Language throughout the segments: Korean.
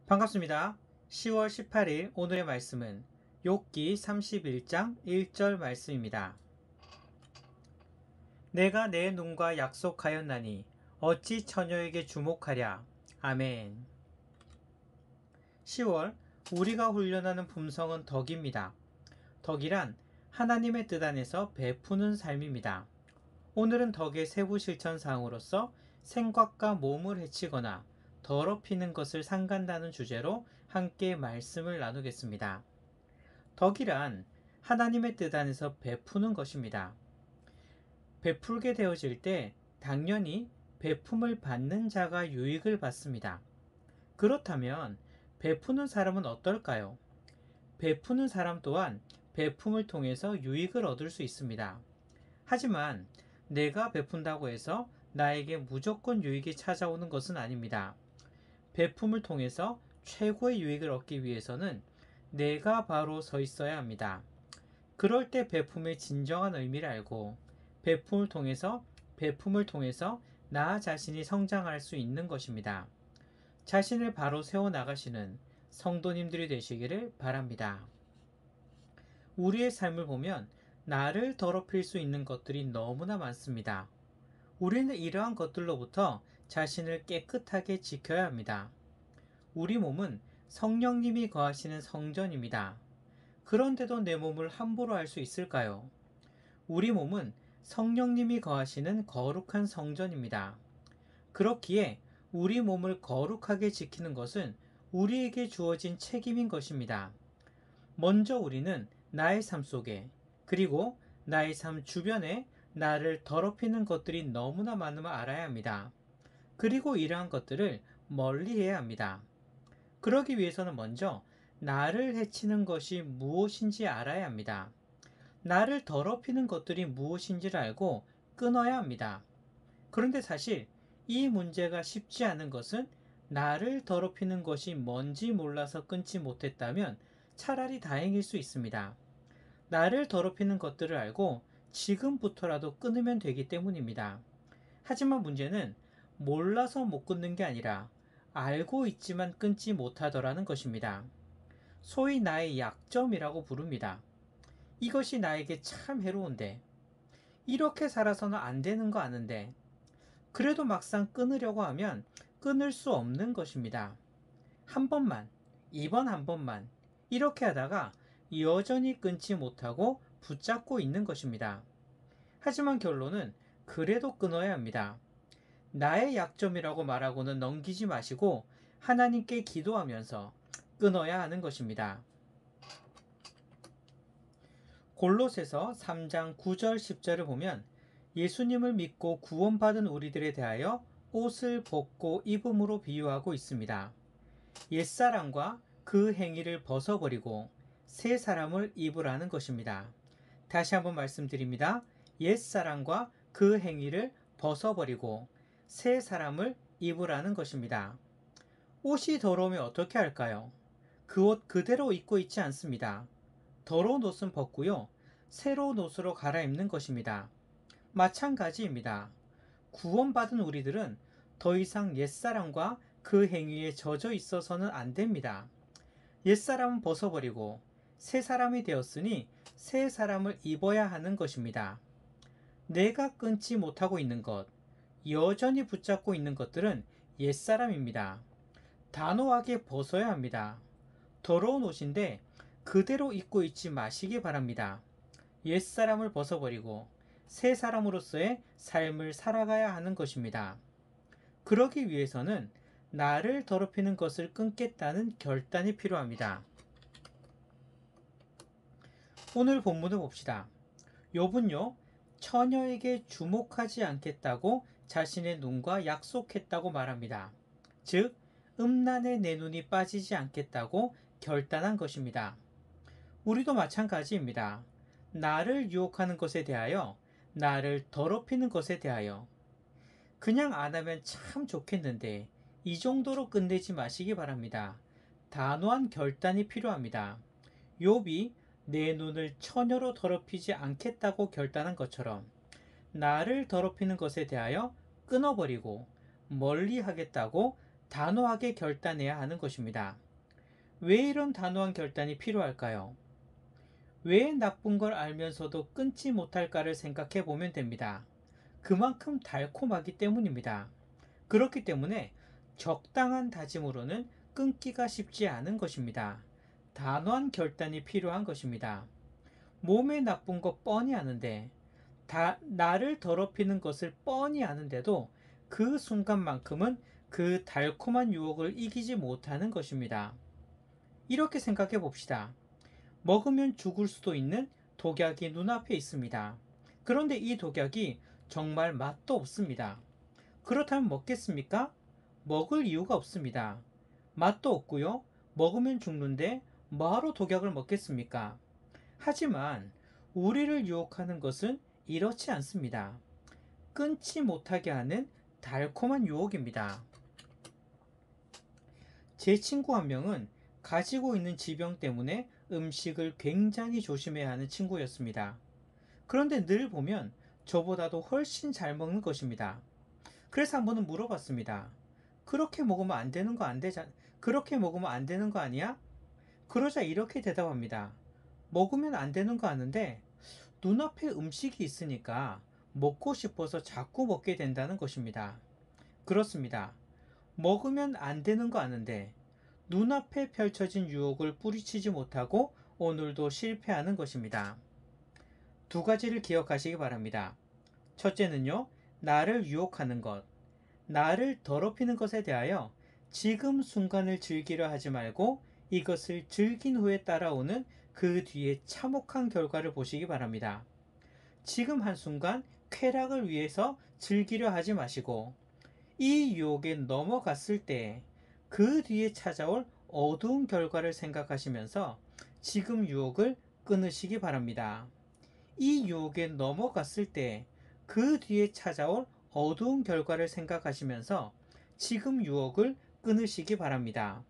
반갑습니다. 10월 18일 오늘의 말씀은 욥기 31장 1절 말씀입니다. 내가 내 눈과 약속하였나니 어찌 처녀에게 주목하랴. 아멘. 10월 우리가 훈련하는 품성은 덕입니다. 덕이란 하나님의 뜻 안에서 베푸는 삶입니다. 오늘은 덕의 세부 실천 사항으로서 생각과 몸을 해치거나 더럽히는 것을 삼간다는 주제로 함께 말씀을 나누겠습니다. 덕이란 하나님의 뜻 안에서 베푸는 것입니다. 베풀게 되어질 때 당연히 베품을 받는 자가 유익을 받습니다. 그렇다면 베푸는 사람은 어떨까요? 베푸는 사람 또한 베품을 통해서 유익을 얻을 수 있습니다. 하지만 내가 베푼다고 해서 나에게 무조건 유익이 찾아오는 것은 아닙니다. 베품을 통해서 최고의 유익을 얻기 위해서는 내가 바로 서 있어야 합니다. 그럴 때 베품의 진정한 의미를 알고 베품을 통해서 나 자신이 성장할 수 있는 것입니다. 자신을 바로 세워 나가시는 성도님들이 되시기를 바랍니다. 우리의 삶을 보면 나를 더럽힐 수 있는 것들이 너무나 많습니다. 우리는 이러한 것들로부터 자신을 깨끗하게 지켜야 합니다. 우리 몸은 성령님이 거하시는 성전입니다. 그런데도 내 몸을 함부로 할 수 있을까요? 우리 몸은 성령님이 거하시는 거룩한 성전입니다. 그렇기에 우리 몸을 거룩하게 지키는 것은 우리에게 주어진 책임인 것입니다. 먼저 우리는 나의 삶 속에 그리고 나의 삶 주변에 나를 더럽히는 것들이 너무나 많음을 알아야 합니다. 그리고 이러한 것들을 멀리해야 합니다. 그러기 위해서는 먼저 나를 해치는 것이 무엇인지 알아야 합니다. 나를 더럽히는 것들이 무엇인지를 알고 끊어야 합니다. 그런데 사실 이 문제가 쉽지 않은 것은 나를 더럽히는 것이 뭔지 몰라서 끊지 못했다면 차라리 다행일 수 있습니다. 나를 더럽히는 것들을 알고 지금부터라도 끊으면 되기 때문입니다. 하지만 문제는 몰라서 못 끊는 게 아니라 알고 있지만 끊지 못하더라는 것입니다. 소위 나의 약점이라고 부릅니다. 이것이 나에게 참 해로운데, 이렇게 살아서는 안 되는 거 아는데, 그래도 막상 끊으려고 하면 끊을 수 없는 것입니다. 한 번만, 이번 한 번만, 이렇게 하다가 여전히 끊지 못하고 붙잡고 있는 것입니다. 하지만 결론은 그래도 끊어야 합니다. 나의 약점이라고 말하고는 넘기지 마시고 하나님께 기도하면서 끊어야 하는 것입니다. 골로새서 3장 9절 10절을 보면 예수님을 믿고 구원받은 우리들에 대하여 옷을 벗고 입음으로 비유하고 있습니다. 옛사람과 그 행위를 벗어버리고 새 사람을 입으라는 것입니다. 다시 한번 말씀드립니다. 옛사람과 그 행위를 벗어버리고 새 사람을 입으라는 것입니다. 옷이 더러우면 어떻게 할까요? 그 옷 그대로 입고 있지 않습니다. 더러운 옷은 벗고요. 새로운 옷으로 갈아입는 것입니다. 마찬가지입니다. 구원받은 우리들은 더 이상 옛사람과 그 행위에 젖어 있어서는 안 됩니다. 옛사람은 벗어버리고 새 사람이 되었으니 새 사람을 입어야 하는 것입니다. 내가 끊지 못하고 있는 것, 여전히 붙잡고 있는 것들은 옛사람입니다. 단호하게 벗어야 합니다. 더러운 옷인데 그대로 입고 있지 마시기 바랍니다. 옛사람을 벗어버리고 새 사람으로서의 삶을 살아가야 하는 것입니다. 그러기 위해서는 나를 더럽히는 것을 끊겠다는 결단이 필요합니다. 오늘 본문을 봅시다. 욥은요, 처녀에게 주목하지 않겠다고 자신의 눈과 약속했다고 말합니다. 즉, 음란에 내 눈이 빠지지 않겠다고 결단한 것입니다. 우리도 마찬가지입니다. 나를 유혹하는 것에 대하여, 나를 더럽히는 것에 대하여, 그냥 안 하면 참 좋겠는데, 이 정도로 끝내지 마시기 바랍니다. 단호한 결단이 필요합니다. 욥이 내 눈을 처녀로 더럽히지 않겠다고 결단한 것처럼 나를 더럽히는 것에 대하여 끊어버리고 멀리 하겠다고 단호하게 결단해야 하는 것입니다. 왜 이런 단호한 결단이 필요할까요? 왜 나쁜 걸 알면서도 끊지 못할까를 생각해 보면 됩니다. 그만큼 달콤하기 때문입니다. 그렇기 때문에 적당한 다짐으로는 끊기가 쉽지 않은 것입니다. 단호한 결단이 필요한 것입니다. 몸에 나쁜 거 뻔히 아는데, 나를 더럽히는 것을 뻔히 아는데도 그 순간만큼은 그 달콤한 유혹을 이기지 못하는 것입니다. 이렇게 생각해 봅시다. 먹으면 죽을 수도 있는 독약이 눈앞에 있습니다. 그런데 이 독약이 정말 맛도 없습니다. 그렇다면 먹겠습니까? 먹을 이유가 없습니다. 맛도 없고요. 먹으면 죽는데 뭐하러 독약을 먹겠습니까? 하지만 우리를 유혹하는 것은 이렇지 않습니다. 끊지 못하게 하는 달콤한 유혹입니다. 제 친구 한 명은 가지고 있는 지병 때문에 음식을 굉장히 조심해야 하는 친구였습니다. 그런데 늘 보면 저보다도 훨씬 잘 먹는 것입니다. 그래서 한 번은 물어봤습니다. 그렇게 먹으면 안 되는 거 안 되잖아. 그렇게 먹으면 안 되는 거 아니야? 그러자 이렇게 대답합니다. 먹으면 안 되는 거 아는데 눈앞에 음식이 있으니까 먹고 싶어서 자꾸 먹게 된다는 것입니다. 그렇습니다. 먹으면 안 되는 거 아는데 눈앞에 펼쳐진 유혹을 뿌리치지 못하고 오늘도 실패하는 것입니다. 두 가지를 기억하시기 바랍니다. 첫째는요, 나를 유혹하는 것, 나를 더럽히는 것에 대하여 지금 순간을 즐기려 하지 말고 이것을 즐긴 후에 따라오는 그 뒤에 참혹한 결과를 보시기 바랍니다. 지금 한순간 쾌락을 위해서 즐기려 하지 마시고 이 유혹에 넘어갔을 때 그 뒤에 찾아올 어두운 결과를 생각하시면서 지금 유혹을 끊으시기 바랍니다. 이 유혹에 넘어갔을 때 그 뒤에 찾아올 어두운 결과를 생각하시면서 지금 유혹을 끊으시기 바랍니다.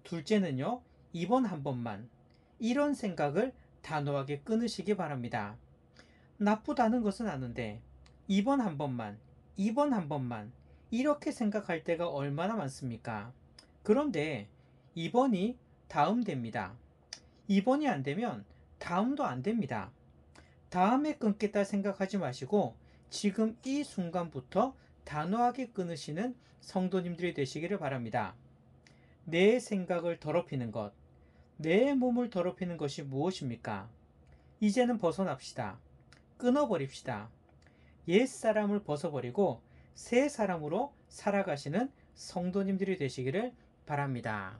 둘째는요, 이번 한 번만 이런 생각을 단호하게 끊으시기 바랍니다. 나쁘다는 것은 아는데 이번 한 번만, 이번 한 번만 이렇게 생각할 때가 얼마나 많습니까? 그런데 이번이 다음 됩니다. 이번이 안 되면 다음도 안 됩니다. 다음에 끊겠다 생각하지 마시고 지금 이 순간부터 단호하게 끊으시는 성도님들이 되시기를 바랍니다. 내 생각을 더럽히는 것, 내 몸을 더럽히는 것이 무엇입니까? 이제는 벗어납시다. 끊어버립시다. 옛 사람을 벗어버리고 새 사람으로 살아가시는 성도님들이 되시기를 바랍니다.